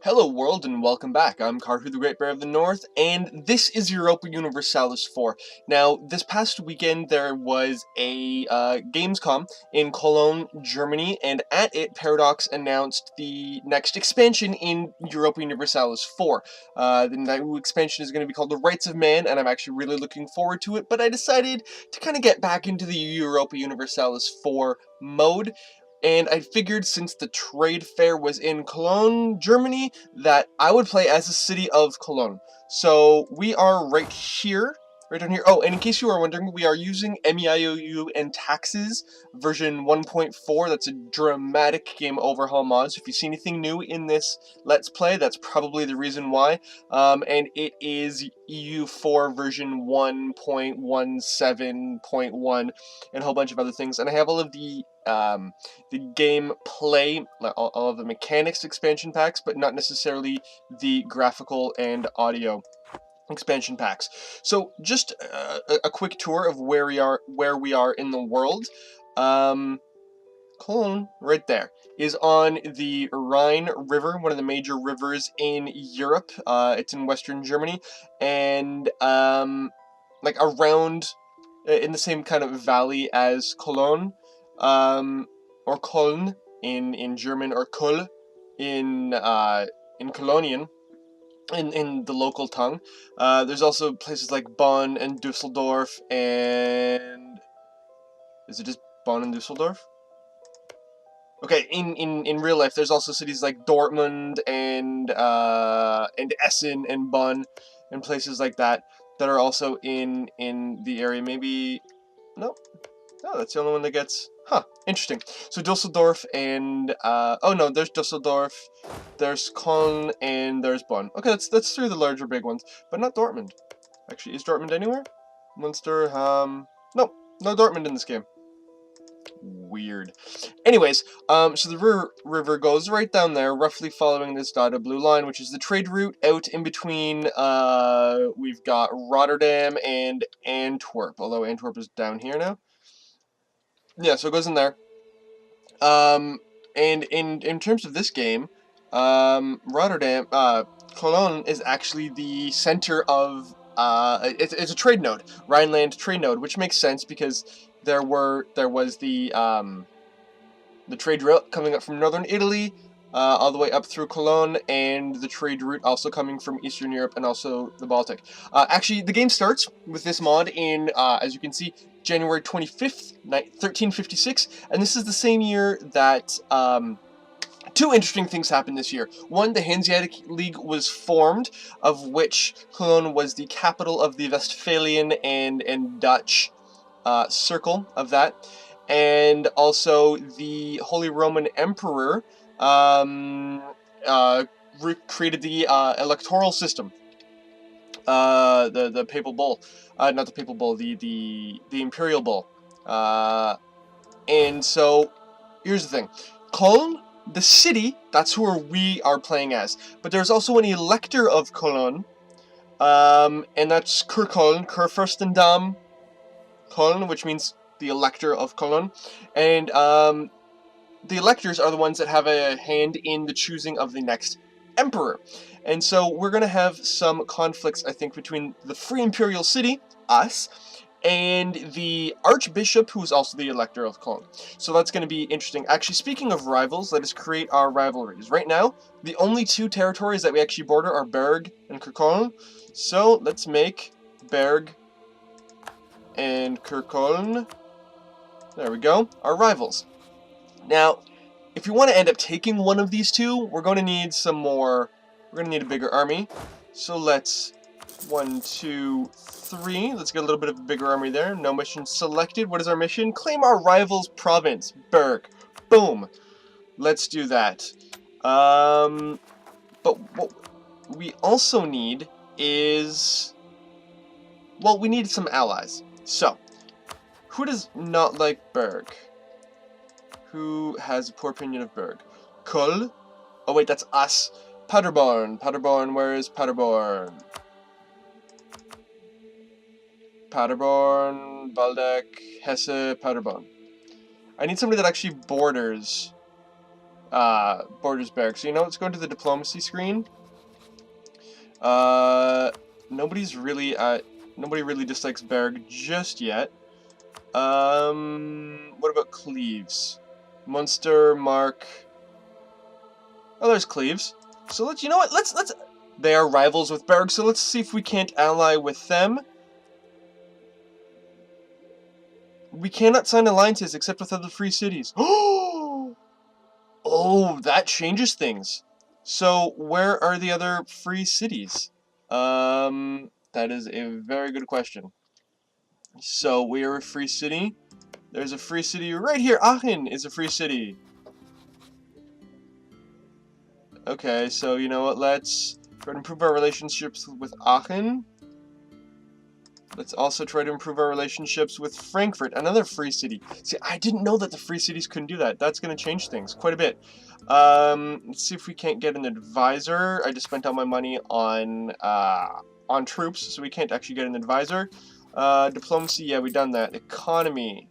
Hello world and welcome back. I'm Karhu the Great Bear of the North, and this is Europa Universalis IV. Now, this past weekend there was a Gamescom in Cologne, Germany, and at it, Paradox announced the next expansion in Europa Universalis IV. The new expansion is going to be called The Rights of Man, and I'm actually really looking forward to it, but I decided to kind of get back into the Europa Universalis IV mode. And I figured since the trade fair was in Cologne, Germany, that I would play as the city of Cologne. So we are right here, right down here. Oh, and in case you are wondering, we are using MEIOU and Taxes version 1.4. That's a dramatic game overhaul mod. So if you see anything new in this Let's Play, that's probably the reason why. And it is EU4 version 1.17.1 and a whole bunch of other things. And I have all of the game play, all of the mechanics expansion packs, but not necessarily the graphical and audio expansion packs. So just a quick tour of where we are in the world. Cologne, right there, is on the Rhine River, one of the major rivers in Europe. It's in Western Germany, and like around in the same kind of valley as Cologne, or Köln in German, or Köln in Colonian, in the local tongue. There's also places like Bonn and Dusseldorf, and is it just Bonn and Dusseldorf? Okay, in real life, there's also cities like Dortmund and Essen and Bonn and places like that that are also in the area. Maybe no, that's the only one that gets. Huh, interesting. So Dusseldorf and oh no, there's Dusseldorf, there's Köln, and there's Bonn. Okay, that's three of the larger big ones, but not Dortmund. Actually, is Dortmund anywhere? Munster, no, no Dortmund in this game. Weird. Anyways, so the river goes right down there, roughly following this dotted blue line, which is the trade route out in between. We've got Rotterdam and Antwerp, although Antwerp is down here now. Yeah, so it goes in there. And in terms of this game, Rotterdam, Cologne is actually the center of it's a trade node, Rhineland trade node, which makes sense because there was the trade route coming up from northern Italy, all the way up through Cologne, and the trade route also coming from Eastern Europe and also the Baltic. Actually, the game starts with this mod in, as you can see, January 25th, 1356, and this is the same year that two interesting things happened this year. One, the Hanseatic League was formed, of which Cologne was the capital of the Westphalian and Dutch circle of that. And also the Holy Roman Emperor created the electoral system. The papal bull, not the papal bull, the imperial bull. And so here's the thing, Köln, the city, that's who we are playing as. But there's also an elector of Cologne, and that's Kurfürstendamm Köln, which means the elector of Cologne, and the electors are the ones that have a hand in the choosing of the next emperor. And so we're going to have some conflicts, I think, between the Free Imperial City, us, and the Archbishop, who is also the elector of Cologne. So that's going to be interesting. Actually, speaking of rivals, let us create our rivalries. Right now, the only two territories that we actually border are Berg and Kirkholm. So let's make Berg and Kirkholm, there we go, our rivals. Now, if you want to end up taking one of these two, we're going to need some more, we're going to need a bigger army. So let's, 1, 2, 3, let's get a little bit of a bigger army there. No mission selected. What is our mission? Claim our rival's province, Berg. Boom. Let's do that. But what we also need is, well, we need some allies. So, who does not like Berg? Who has a poor opinion of Berg? Köln? Oh wait, that's us. Paderborn. Paderborn, where is Paderborn? Paderborn, Waldeck, Hesse, Paderborn. I need somebody that actually borders borders Berg. So, you know, let's go into the diplomacy screen. Nobody really dislikes Berg just yet. What about Cleves? Munster, Mark. Oh, there's Cleves. So you know what, let's, they are rivals with Berg, so let's see if we can't ally with them. We cannot sign alliances except with other free cities. Oh, that changes things. So, where are the other free cities? That is a very good question. So, we are a free city. There's a free city right here. Aachen is a free city. Okay, so you know what? Let's try to improve our relationships with Aachen. Let's also try to improve our relationships with Frankfurt, another free city. See, I didn't know that the free cities couldn't do that. That's going to change things quite a bit. Let's see if we can't get an advisor. I just spent all my money on troops, so we can't actually get an advisor. Diplomacy, yeah, we've done that. Economy.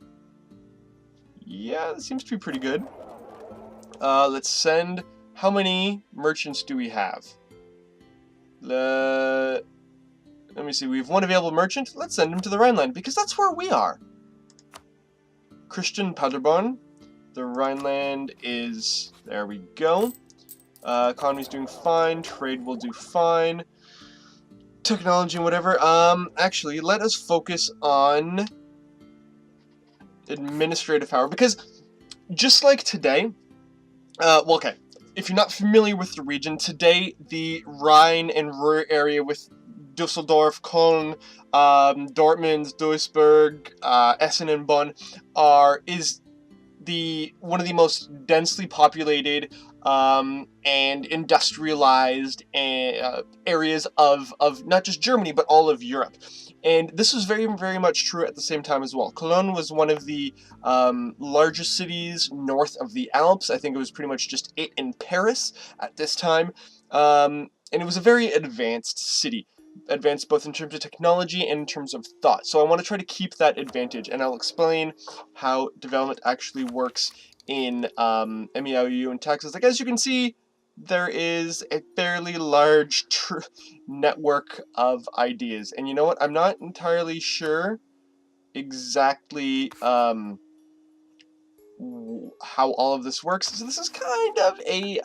Yeah, that seems to be pretty good. Let's send... How many merchants do we have? Let me see, we have one available merchant. Let's send him to the Rhineland, because that's where we are. Christian Paderborn. The Rhineland is... There we go. Economy's doing fine. Trade will do fine. Technology and whatever. Actually, let us focus on administrative power, because just like today... well, okay. If you're not familiar with the region, today the Rhine and Ruhr area with Düsseldorf, Köln, Dortmund, Duisburg, Essen, and Bonn is one of the most densely populated and industrialized areas of not just Germany but all of Europe. And this was very, very much true at the same time as well. Cologne was one of the largest cities north of the Alps. I think it was pretty much just it in Paris at this time. And it was a very advanced city. Advanced both in terms of technology and in terms of thought. So I want to try to keep that advantage, and I'll explain how development actually works in MEIOU and taxes. Like, as you can see, there is a fairly large network of ideas. And you know what? I'm not entirely sure exactly how all of this works. So this is kind of a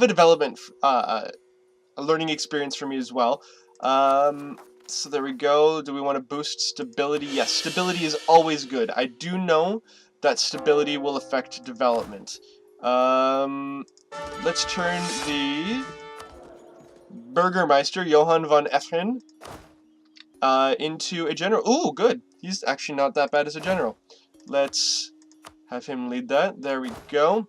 development, a learning experience for me as well. So there we go. Do we want to boost stability? Yes, stability is always good. I do know that stability will affect development. Let's turn the Burgermeister, Johann von Effen, into a general. Ooh, good. He's actually not that bad as a general. Let's have him lead that. There we go.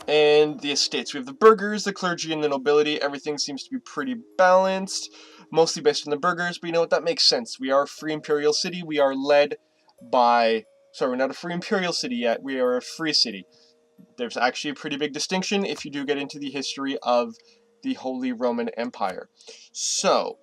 And the estates. We have the burghers, the clergy, and the nobility. Everything seems to be pretty balanced, mostly based on the burghers, but you know what, that makes sense. We are a free imperial city. We are led by... Sorry, we're not a free imperial city yet. We are a free city. There's actually a pretty big distinction if you do get into the history of the Holy Roman Empire. So,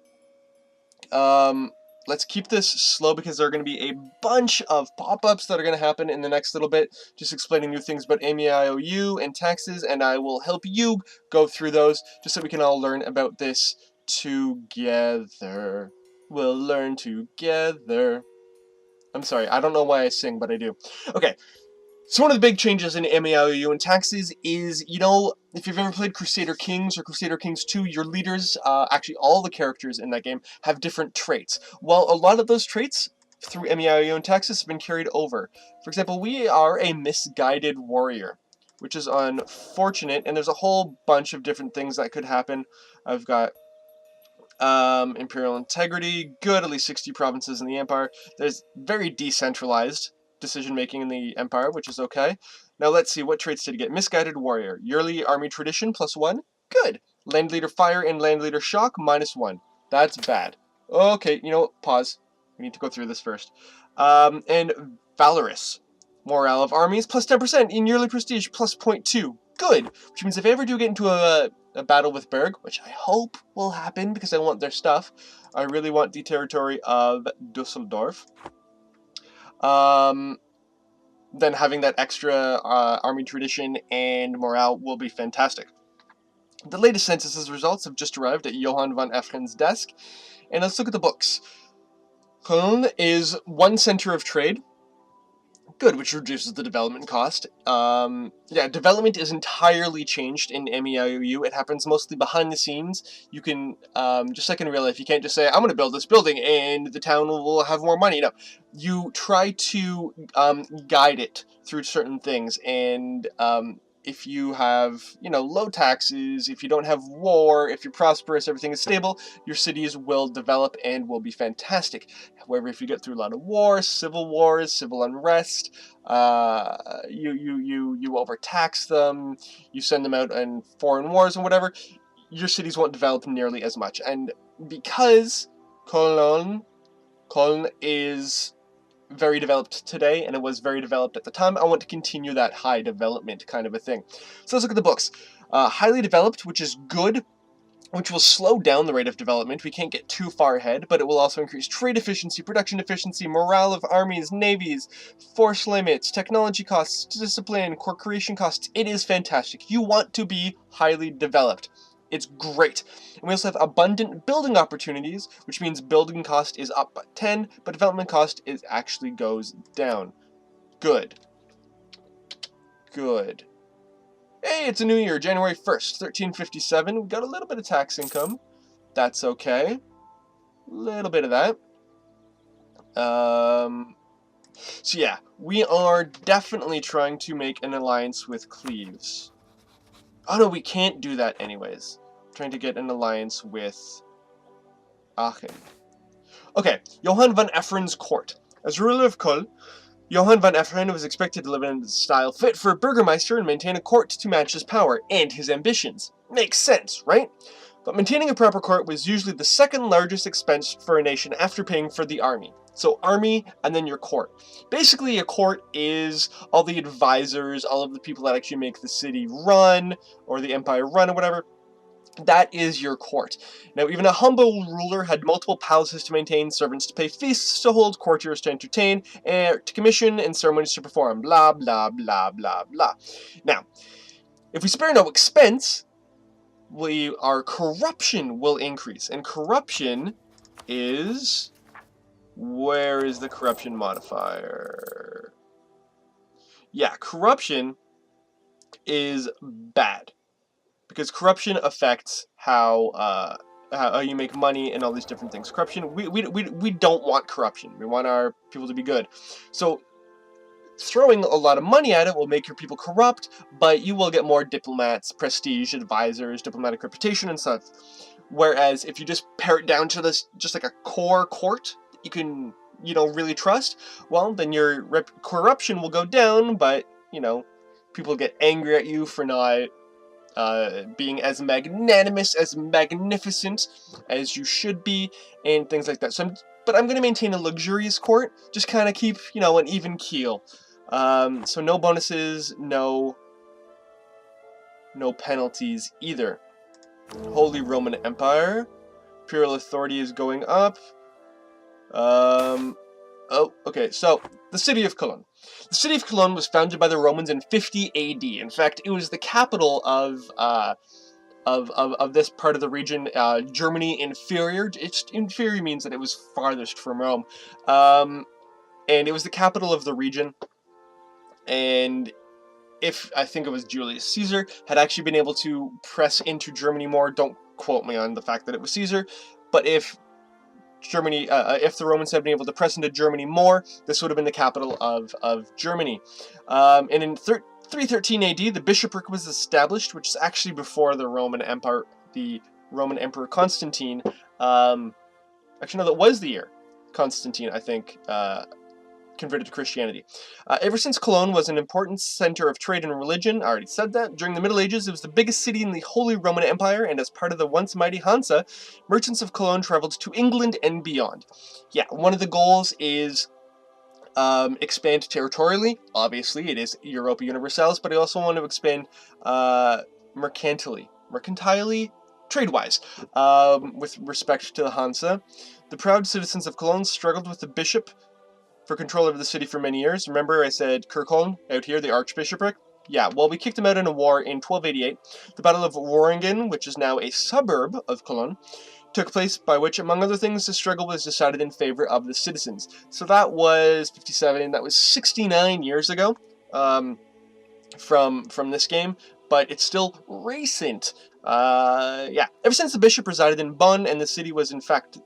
let's keep this slow because there are going to be a bunch of pop-ups that are going to happen in the next little bit, just explaining new things about MEIOU and taxes, and I will help you go through those just so we can all learn about this together. We'll learn together. I'm sorry, I don't know why I sing, but I do. Okay. So one of the big changes in MEIOU and taxes is, you know, if you've ever played Crusader Kings or Crusader Kings 2, your leaders, actually all the characters in that game, have different traits. Well, a lot of those traits through MEIOU and taxes have been carried over. For example, we are a misguided warrior, which is unfortunate, and there's a whole bunch of different things that could happen. I've got imperial integrity, good, at least 60 provinces in the empire. There's very decentralized decision-making in the empire, which is okay. Now let's see, what traits did he get? Misguided warrior. Yearly army tradition, +1. Good. Land leader fire and land leader shock, -1. That's bad. Okay, you know what? Pause. We need to go through this first. And valorous. Morale of armies, +10%. In yearly prestige, +0.2. Good. Which means if I ever do get into a battle with Berg, which I hope will happen because I want their stuff. I really want the territory of Düsseldorf. then having that extra army tradition and morale will be fantastic. The latest census results have just arrived at Johann von Effren's desk, and let's look at the books. Cologne is one center of trade. Good, which reduces the development cost. Yeah, development is entirely changed in MEIOU. It happens mostly behind the scenes. You can, just like in real life, you can't just say, I'm going to build this building and the town will have more money. No, you try to guide it through certain things, and if you have, low taxes, if you don't have war, if you're prosperous, everything is stable, your cities will develop and will be fantastic. However, if you get through a lot of wars, civil unrest, you overtax them, you send them out in foreign wars and whatever, your cities won't develop nearly as much. And because Cologne is very developed today, and it was very developed at the time, I want to continue that high development kind of a thing. So let's look at the books. Highly developed, which is good, which will slow down the rate of development. We can't get too far ahead, but it will also increase trade efficiency, production efficiency, morale of armies, navies, force limits, technology costs, discipline, core creation costs. It is fantastic. You want to be highly developed. It's great. And we also have abundant building opportunities, which means building cost is up by 10, but development cost actually goes down. Good. Good. Hey, it's a new year, January 1st, 1357. We got a little bit of tax income. That's okay. A little bit of that. So yeah, we are definitely trying to make an alliance with Cleves. Oh no, we can't do that anyways. I'm trying to get an alliance with Aachen. Okay, Johann von Effren's court. As ruler of Köln, Johann von Effren was expected to live in a style fit for a burgomaster and maintain a court to match his power and his ambitions. Makes sense, right? But maintaining a proper court was usually the second largest expense for a nation after paying for the army. So army, and then your court. Basically, a court is all the advisors, all of the people that actually make the city run, or the empire run, or whatever. That is your court. Now, even a humble ruler had multiple palaces to maintain, servants to pay, feasts to hold, courtiers to entertain, to commission, and ceremonies to perform. Blah, blah, blah, blah, blah. Now, if we spare no expense, our corruption will increase. And corruption is... Where is the corruption modifier? Yeah, corruption is bad. Because corruption affects how you make money and all these different things. Corruption, we don't want corruption. We want our people to be good. So throwing a lot of money at it will make your people corrupt, but you will get more diplomats, prestige, advisors, diplomatic reputation and stuff. Whereas if you just pare it down to this, just like a core court that you can, really trust, well, then your corruption will go down, but, people get angry at you for not being as magnanimous, as magnificent as you should be, and things like that. But I'm going to maintain a luxurious court, just kind of keep, an even keel. So no bonuses, no penalties either. Holy Roman Empire. Imperial authority is going up. Oh, okay, so the city of Cologne. The city of Cologne was founded by the Romans in 50 AD. In fact, it was the capital of this part of the region, Germany Inferior. Inferior means that it was farthest from Rome. And it was the capital of the region. And I think it was Julius Caesar, had actually been able to press into Germany more. Don't quote me on the fact that it was Caesar, but if the Romans had been able to press into Germany more, this would have been the capital of Germany. And in 313 AD, the bishopric was established, which is actually before the Roman Empire, the Roman Emperor Constantine. Actually, no, that was the year Constantine, I think, converted to Christianity. Ever since Cologne was an important center of trade and religion, I already said that, during the Middle Ages it was the biggest city in the Holy Roman Empire, and as part of the once mighty Hansa, merchants of Cologne traveled to England and beyond. Yeah, one of the goals is expand territorially. Obviously, it is Europa Universalis, but I also want to expand mercantilely, trade-wise, with respect to the Hansa. The proud citizens of Cologne struggled with the bishop for control over the city for many years. Remember I said Köln out here, the archbishopric? Yeah, well, we kicked him out in a war in 1288. The Battle of Warrington, which is now a suburb of Cologne, took place, by which, among other things, the struggle was decided in favor of the citizens. So that was 57, that was 69 years ago from this game, but it's still recent. Yeah, ever since the bishop resided in Bonn, and the city was in fact,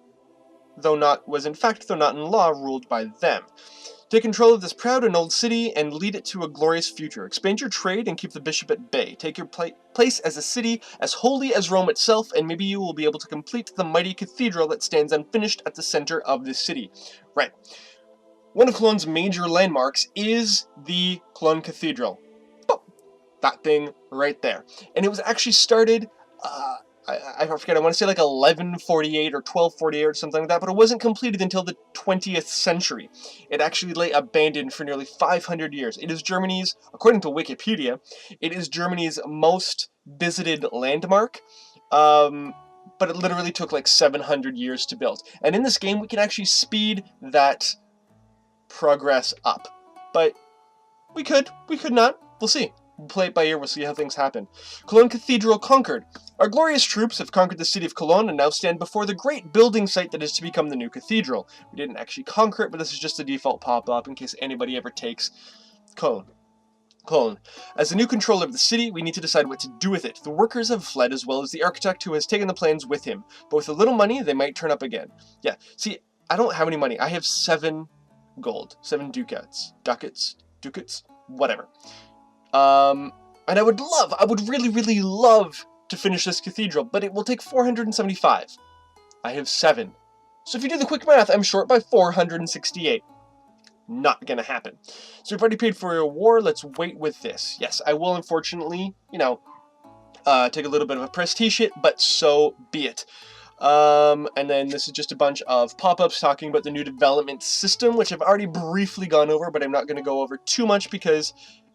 though not in law, ruled by them. Take control of this proud and old city and lead it to a glorious future. Expand your trade and keep the bishop at bay. Take your place as a city as holy as Rome itself, and maybe you will be able to complete the mighty cathedral that stands unfinished at the center of the city. Right. One of Cologne's major landmarks is the Cologne Cathedral. Oh, that thing right there. And it was actually started, I forget, I want to say like 1148 or 1248 or something like that, but it wasn't completed until the 20th century. It actually lay abandoned for nearly 500 years. It is Germany's, according to Wikipedia, it is Germany's most visited landmark, but it literally took like 700 years to build. And in this game, we can actually speed that progress up. But we could not. We'll see. We'll play it by ear, we'll see how things happen. Cologne Cathedral conquered. Our glorious troops have conquered the city of Cologne and now stand before the great building site that is to become the new cathedral. We didn't actually conquer it, but this is just a default pop-up in case anybody ever takes Cologne. As the new controller of the city, we need to decide what to do with it. The workers have fled as well as the architect who has taken the plans with him. But with a little money, they might turn up again. Yeah, see, I don't have any money. I have 7 gold. 7 ducats. Ducats? Whatever. And I would really love to finish this cathedral, but it will take 475. I have 7. So if you do the quick math, I'm short by 468. Not gonna happen. So we've already paid for your war, let's wait with this. Yes, I will unfortunately, take a little bit of a prestige hit, but so be it. And then this is just a bunch of pop-ups talking about the new development system, which I've already briefly gone over, but I'm not going to go over too much because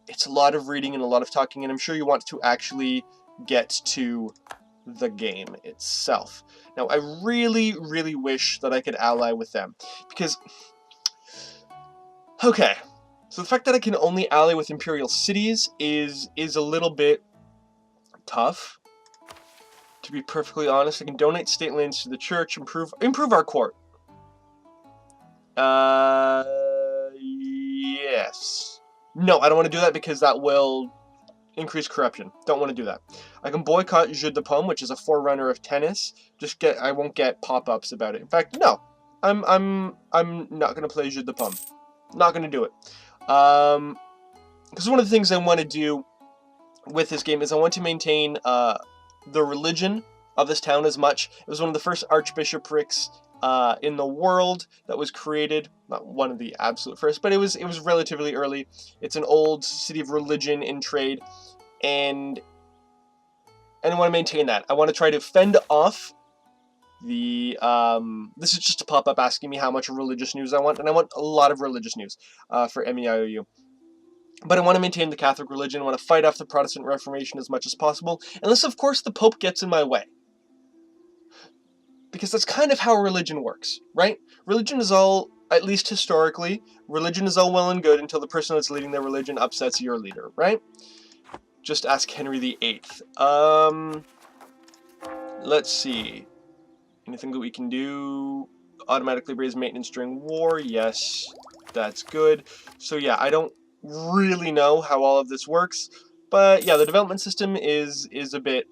it's a lot of reading and a lot of talking, and I'm sure you want to actually get to the game itself. Now, I really wish that I could ally with them, because, okay, so the fact that I can only ally with imperial cities is a little bit tough. To be perfectly honest, I can donate state lands to the church, improve our court. Yes. No, I don't want to do that because that will increase corruption. Don't want to do that. I can boycott Jeu de Paume, which is a forerunner of tennis. I won't get pop-ups about it. In fact, no. I'm not going to play Jeu de Paume. Not going to do it. Because one of the things I want to do with this game is I want to maintain the religion of this town as much. It was one of the first archbishoprics in the world that was created. Not one of the absolute first, but it was relatively early. It's an old city of religion and trade, and I want to maintain that. I want to try to fend off the this is just a pop-up asking me how much religious news I want, and I want a lot of religious news for MEIOU. But I want to maintain the Catholic religion. I want to fight off the Protestant Reformation as much as possible, unless, of course, the Pope gets in my way. Because that's kind of how religion works, right? Religion is all, at least historically, religion is all well and good until the person that's leading their religion upsets your leader, right? Just ask Henry VIII. Let's see. Anything that we can do? Automatically raise maintenance during war. Yes, that's good. So yeah, I don't really know how all of this works, but yeah, the development system is a bit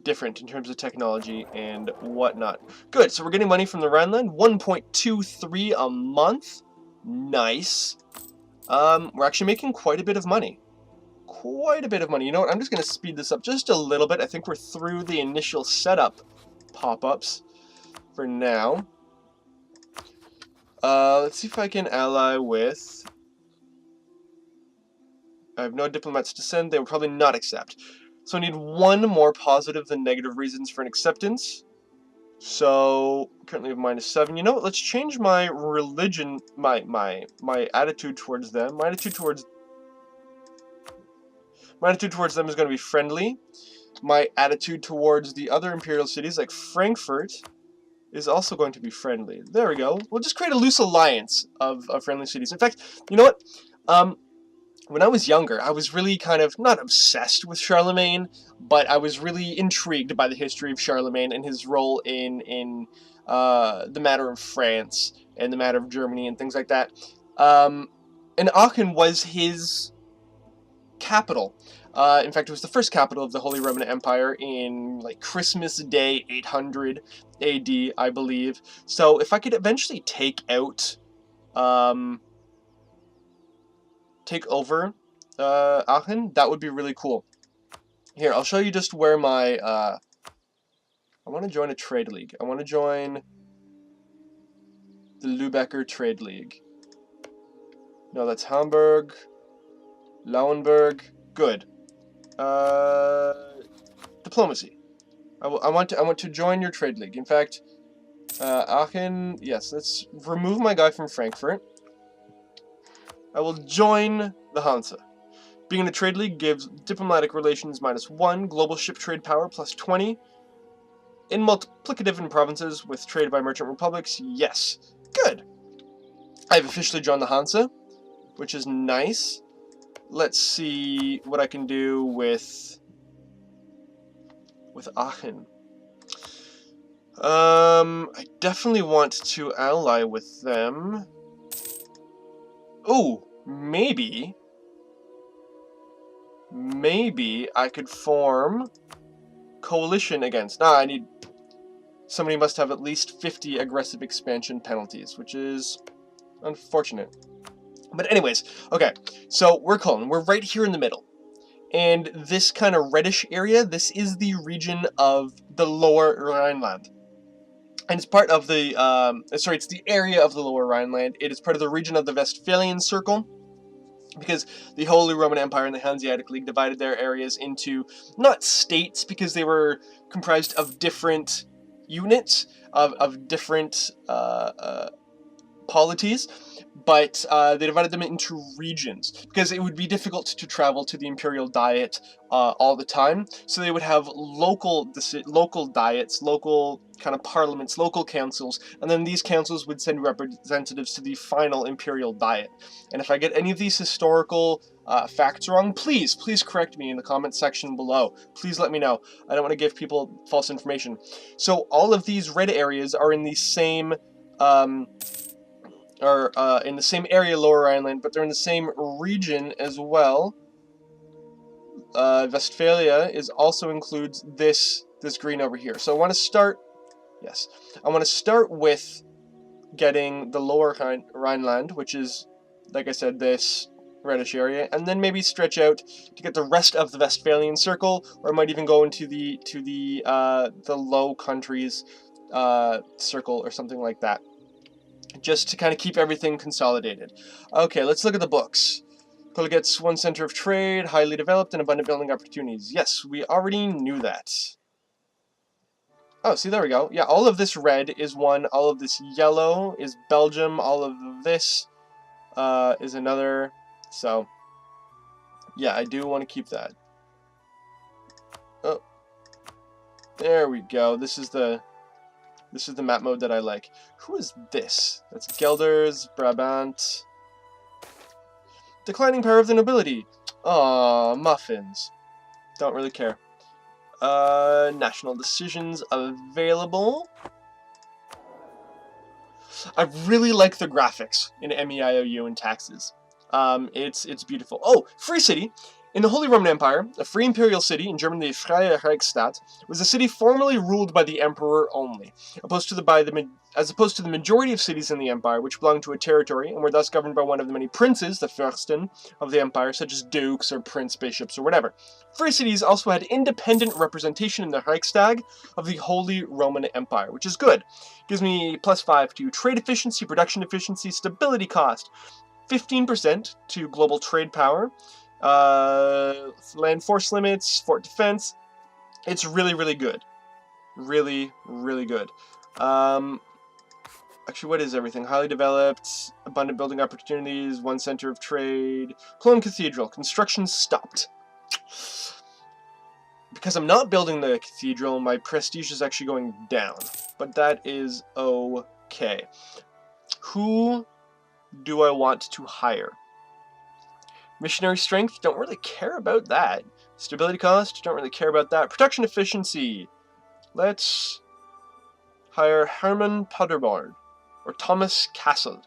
different in terms of technology and whatnot. Good, so we're getting money from the Rhineland, 1.23 a month. Nice. We're actually making quite a bit of money. You know what, I'm just going to speed this up just a little bit. I think we're through the initial setup pop-ups for now. Let's see if I can ally with... I have no diplomats to send. They would probably not accept. So I need one more positive than negative reasons for an acceptance. So currently we have -7. You know what? Let's change my religion, my attitude towards them. My attitude towards them is going to be friendly. My attitude towards the other imperial cities like Frankfurt is also going to be friendly. There we go. We'll just create a loose alliance of friendly cities. In fact, you know what? When I was younger, I was really kind of, not obsessed with Charlemagne, but I was really intrigued by the history of Charlemagne and his role in the matter of France and the matter of Germany and things like that. And Aachen was his capital. In fact, it was the first capital of the Holy Roman Empire in like Christmas Day 800 AD, I believe. So if I could eventually take out, take over Aachen, that would be really cool. Here, I'll show you just where my, I want to join a trade league. I want to join the Lübecker Trade League. No, that's Hamburg, Lauenburg, good. Diplomacy. I want to join your trade league. In fact, Aachen, yes, let's remove my guy from Frankfurt. I will join the Hansa. Being in a trade league gives diplomatic relations -1, global ship trade power +20. In multiplicative in provinces with trade by merchant republics, yes. Good. I've officially joined the Hansa, which is nice. Let's see what I can do with Aachen. I definitely want to ally with them. Oh, maybe I could form coalition against. Nah, I need somebody must have at least 50 aggressive expansion penalties, which is unfortunate. But anyways, okay, so we're Cologne. We're right here in the middle. And this kind of reddish area, this is the region of the lower Rhineland. And it's part of the, it's the area of the lower Rhineland. It is part of the region of the Westphalian Circle, because the Holy Roman Empire and the Hanseatic League divided their areas into, not states, because they were comprised of different units, of different polities, but they divided them into regions, because it would be difficult to travel to the Imperial Diet all the time, so they would have local diets, local kind of parliaments, local councils, and then these councils would send representatives to the final Imperial Diet. And if I get any of these historical facts wrong, please correct me in the comment section below. Please let me know. I don't want to give people false information. So all of these red areas are in the same in the same area, Lower Rhineland, but they're in the same region as well. Westphalia also includes this green over here. So I want to start, yes, I want to start with getting the Lower Rhineland, which is, like I said, this reddish area, and then maybe stretch out to get the rest of the Westphalian Circle, or I might even go into the Low Countries circle or something like that, just to kind of keep everything consolidated. Okay, let's look at the books. Cologne gets 1 center of trade, highly developed, and abundant building opportunities. Yes, we already knew that. Oh, see, there we go. Yeah, all of this red is 1, all of this yellow is Belgium, all of this is another. So, yeah, I do want to keep that. Oh, there we go. This is the map mode that I like. Who is this? That's Gelders, Brabant. Declining power of the nobility. Aw, muffins. Don't really care. National decisions available. I really like the graphics in MEIOU and taxes. It's beautiful. Oh, Free City. In the Holy Roman Empire, a free imperial city, in German the Freie Reichstadt, was a city formerly ruled by the emperor only, as opposed to the majority of cities in the empire, which belonged to a territory and were thus governed by one of the many princes, the Fürsten, of the empire, such as dukes or prince bishops or whatever. Free cities also had independent representation in the Reichstag of the Holy Roman Empire, which is good. Gives me +5 to trade efficiency, production efficiency, stability cost, 15% to global trade power, land force limits, fort defense. It's really, really good. Really, really good. Actually, what is everything? Highly developed, abundant building opportunities, 1 center of trade. Cologne Cathedral. Construction stopped. because I'm not building the cathedral, my prestige is actually going down. But that is okay. Who do I want to hire? Missionary strength, don't really care about that. Stability cost, don't really care about that. Production efficiency, let's hire Herman Paderborn or Thomas Castle.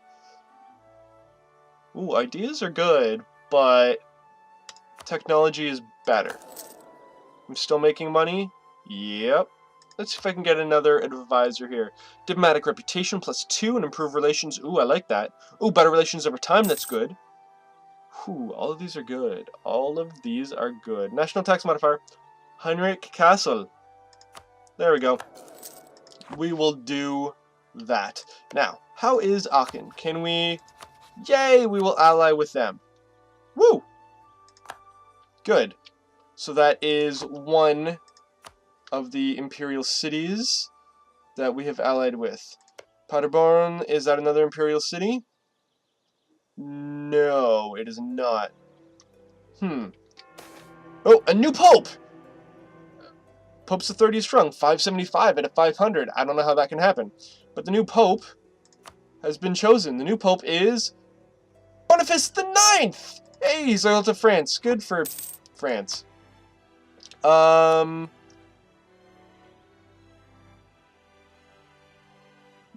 Ooh, ideas are good, but technology is better. I'm still making money? Yep. Let's see if I can get another advisor here. Diplomatic reputation +2 and improve relations. Ooh, I like that. Ooh, better relations over time, that's good. Whew, all of these are good. All of these are good. National tax modifier, Heinrich Castle. There we go. We will do that. Now, how is Aachen? Can we... Yay, we will ally with them. Woo! Good. So that is one of the imperial cities that we have allied with. Paderborn, is that another imperial city? No, it is not. Oh, a new pope! Pope's the 30 strong, 575 out of 500. I don't know how that can happen. But the new pope has been chosen. The new pope is Boniface the Ninth! Hey, he's loyal to France. Good for France.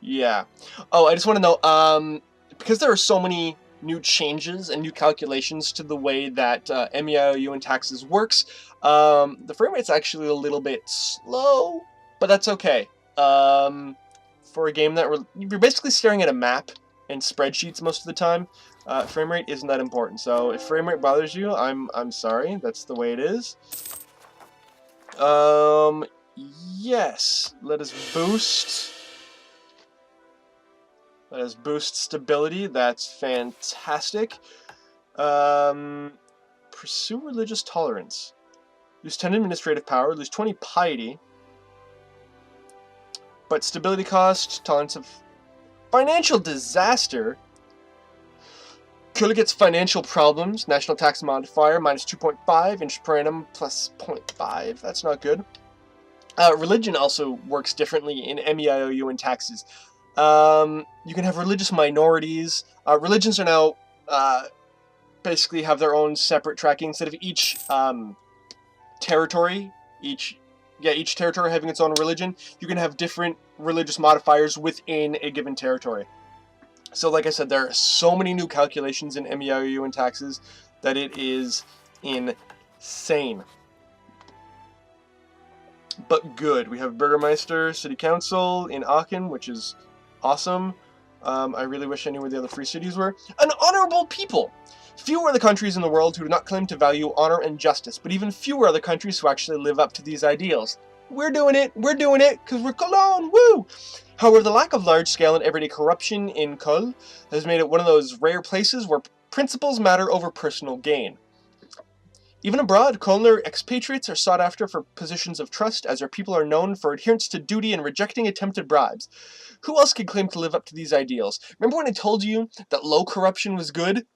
Yeah. Oh, I just want to know, because there are so many new changes and new calculations to the way that MEIOU and taxes works, the frame rate's actually a little bit slow, but that's okay. For a game that you're basically staring at a map and spreadsheets most of the time, frame rate isn't that important. So if frame rate bothers you, I'm sorry. That's the way it is. Yes. Let us boost stability. That's fantastic. Pursue religious tolerance. Lose 10 administrative power. Lose 20 piety. But stability cost, tolerance of financial disaster. Köln gets financial problems. National tax modifier -2.5. Inch per annum +0.5. That's not good. Religion also works differently in MEIOU and taxes. You can have religious minorities. Religions are now basically have their own separate tracking instead of each territory. Each territory having its own religion. You can have different religious modifiers within a given territory. So, like I said, there are so many new calculations in MEIOU and taxes that it is insane. But good. We have Burgermeister, City Council in Aachen, which is awesome. I really wish I knew where the other free cities were. An honorable people! Few are the countries in the world who do not claim to value honor and justice, but even fewer are the countries who actually live up to these ideals. We're doing it, because we're Cologne, woo! However, the lack of large-scale and everyday corruption in Köln has made it one of those rare places where principles matter over personal gain. Even abroad, Kölner expatriates are sought after for positions of trust, as our people are known for adherence to duty and rejecting attempted bribes. Who else can claim to live up to these ideals? Remember when I told you that low corruption was good?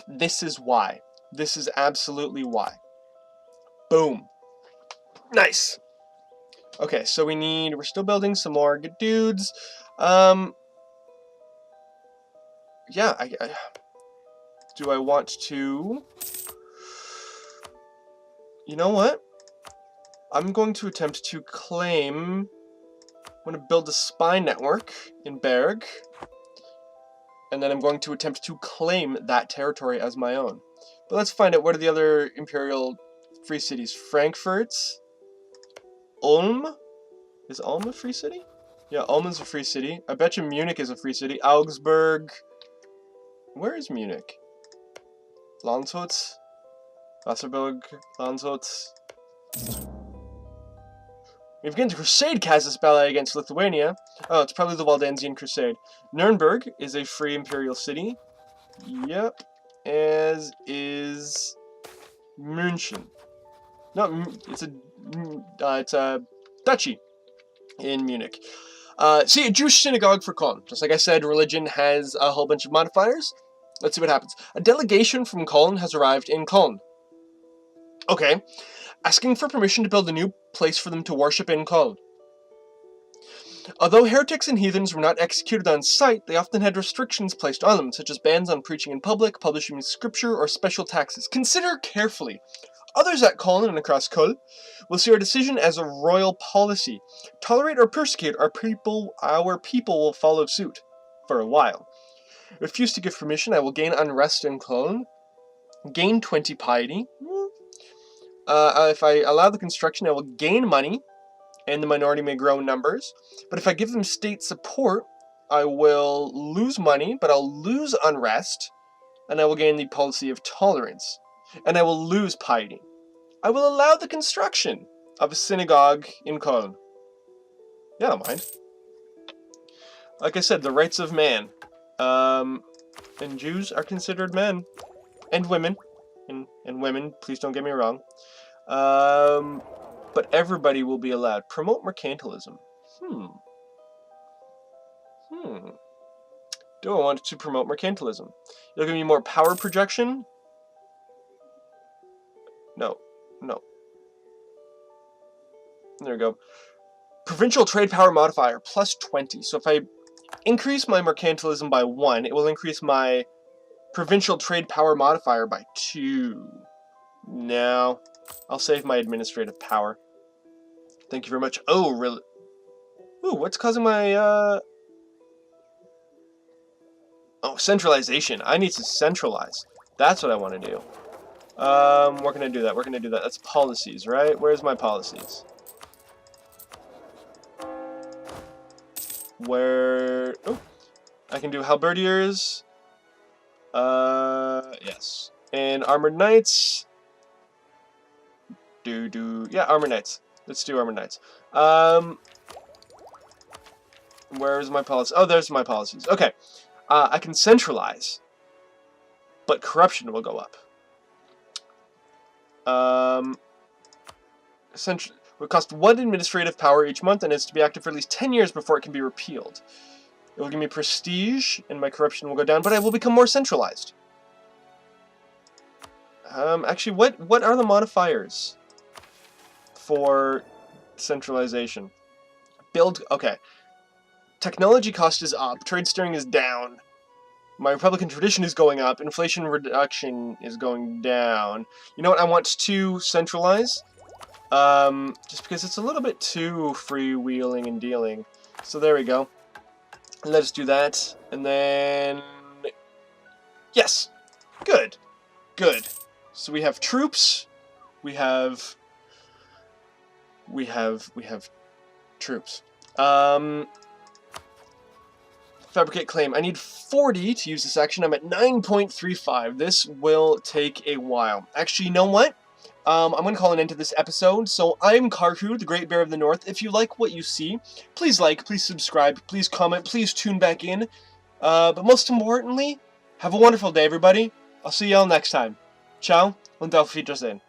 This is why. This is absolutely why. Boom. Nice. Okay, so we're still building some more good dudes. Yeah, do I want to... You know what? I'm going to attempt to claim... I'm going to build a spy network in Berg. And then I'm going to attempt to claim that territory as my own. But let's find out what are the other imperial free cities. Frankfurt. Ulm? Is Ulm a free city? Yeah, Ulm is a free city. I bet you Munich is a free city. Augsburg. Where is Munich? Landshut? Wasserburg? Landshut? We begin the Crusade casus belli against Lithuania. Oh, it's probably the Waldensian Crusade. Nuremberg is a free imperial city. Yep. As is München. No, it's a duchy in Munich. See, a Jewish synagogue for Cologne. Just like I said, religion has a whole bunch of modifiers. Let's see what happens. A delegation from Cologne has arrived in Cologne. Okay. asking for permission to build a new place for them to worship in Köln. Although heretics and heathens were not executed on sight, they often had restrictions placed on them, such as bans on preaching in public, publishing scripture, or special taxes. Consider carefully. Others at Cologne and across Köln will see our decision as a royal policy. Tolerate or persecute our people will follow suit. For a while. Refuse to give permission, I will gain unrest in Cologne. Gain 20 piety. If I allow the construction, I will gain money, and the minority may grow in numbers. But if I give them state support, I will lose money, but I'll lose unrest, and I will gain the policy of tolerance. And I will lose piety. I will allow the construction of a synagogue in Cologne. Yeah, I don't mind. Like I said, the rights of man. And Jews are considered men. And women. And women, please don't get me wrong. But everybody will be allowed. Promote mercantilism. Do I want to promote mercantilism? You'll give me more power projection? No. There we go. Provincial trade power modifier, plus 20. So if I increase my mercantilism by 1, it will increase my provincial trade power modifier by 2. No. I'll save my administrative power. Thank you very much. Oh, really? Ooh, what's causing my, Oh, centralization. I need to centralize. That's what I want to do. Where can I do that? Where can I do that? That's policies, right? Where's my policies? Where... Oh, I can do halberdiers. Yes. And armored knights. Yeah, armored knights. Let's do armored knights. Where's my policy? Oh, there's my policies. Okay. I can centralize, but corruption will go up. Would cost 1 administrative power each month, and is to be active for at least 10 years before it can be repealed. It will give me prestige, and my corruption will go down, but I will become more centralized. Actually, what are the modifiers for centralization? Okay. Technology cost is up, trade steering is down. My Republican tradition is going up, inflation reduction is going down. You know what, I want to centralize. Just because it's a little bit too freewheeling and dealing. So there we go. Let us do that. And then... Yes! Good. Good. So we have troops. We have troops. Fabricate claim. I need 40 to use this action. I'm at 9.35. This will take a while. Actually, you know what? I'm going to call an end to this episode. So I'm Karhu, the Great Bear of the North. If you like what you see, please like, please subscribe, please comment, please tune back in. But most importantly, have a wonderful day, everybody. I'll see y'all next time. Ciao und auf Wiedersehen.